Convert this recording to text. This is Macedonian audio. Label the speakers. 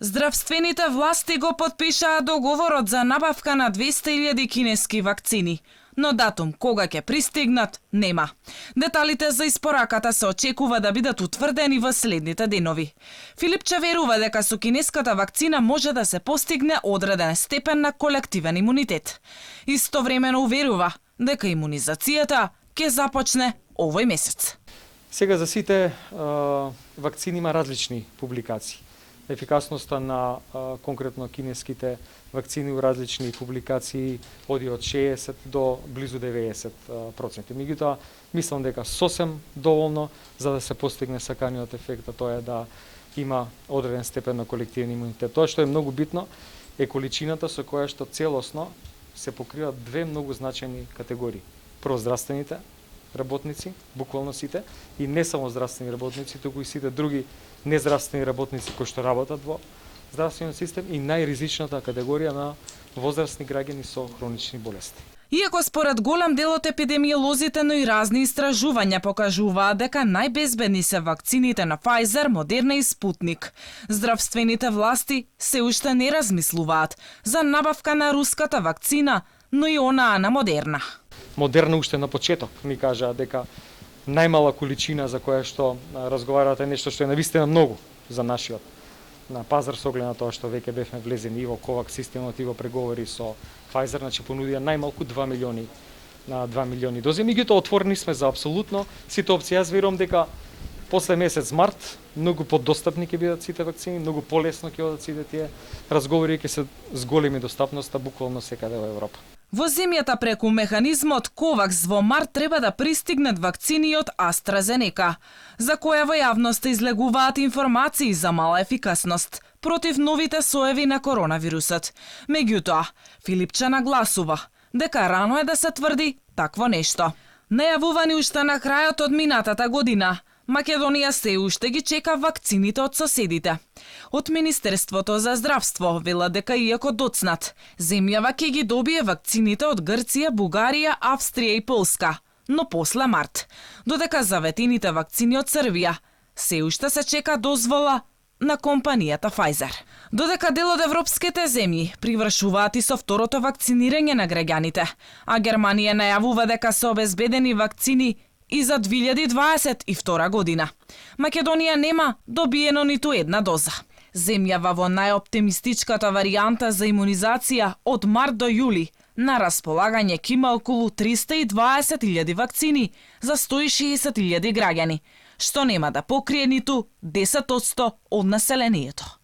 Speaker 1: Здравствените власти го потпишаа договорот за набавка на 200.000 кинески вакцини, но датум кога ќе пристигнат нема. Деталите за испораката се очекува да бидат утврдени во следните денови. Филипче верува дека со кинеската вакцина може да се постигне одреден степен на колективен имунитет. Истовремено уверува дека имунизацијата ќе започне овој месец.
Speaker 2: Сега за сите вакцини има различни публикации. Ефикасноста на конкретно кинеските вакцини у различни публикации оди од 60 до близу 90%. Меѓутоа, мислам дека сосем доволно за да се постигне саканиот ефект, а тоа е да има одреден степен на колективен имунитет. Тоа што е многу битно е количината со која што целосно се покриваат две многу значајни категории. Прво здравствените работници, буквално сите, и не само здравствени работници, туку и сите други нездравствени работници кои што работат во здравствениот систем и најризичната категорија на возрастни граѓани со хронични болести.
Speaker 1: Иако според голем дел од епидемиолозите, но и разни истражувања покажуваат дека најбезбедни се вакцините на Pfizer, Moderna и Sputnik. Здравствените власти се уште не размислуваат за набавка на руската вакцина, но и онаа на Moderna.
Speaker 2: Модерна уште на почеток ми кажаа дека најмала количина за која што разговарате нешто што е навистина многу за нашиот на пазар со оглед на тоа што веќе бевме влезени и во COVAX системот и во преговори со Pfizer, значи понудија најмалку 2 милиони дози. Меѓутоа отворени сме за апсолутно сите опции. Јас верувам дека после месец март многу подостапни ќе бидат сите вакцини, многу полесно ќе одат сите тие разговори, ќе се зголеми достапноста буквално секаде во Европа.
Speaker 1: Во земјата преку механизмот COVAX во март треба да пристигнат вакцини од AstraZeneca, за која во јавноста излегуваат информации за мала ефикасност против новите соеви на коронавирусот. Меѓутоа, Филипче нагласува дека рано е да се тврди такво нешто. Најавувани уште на крајот од минатата година, Македонија се уште ги чека вакцините од соседите. Од Министерството за здравство велат дека иако доцнат, земјава ќе ги добие вакцините од Грција, Бугарија, Австрија и Полска, но после март. Додека за ветените вакцини од Србија се уште се чека дозвола на компанијата Pfizer. Додека дел од европските земји привршуваат и со второто вакцинирање на граѓаните, а Германија најавува дека се обезбедени вакцини и за 2022 година. Македонија нема добиено ниту една доза. Земјава во најоптимистичката варијанта за имунизација од март до јули на располагање ќе има околу 320.000 вакцини за 160.000 граѓани, што нема да покрие ниту 10% од населението.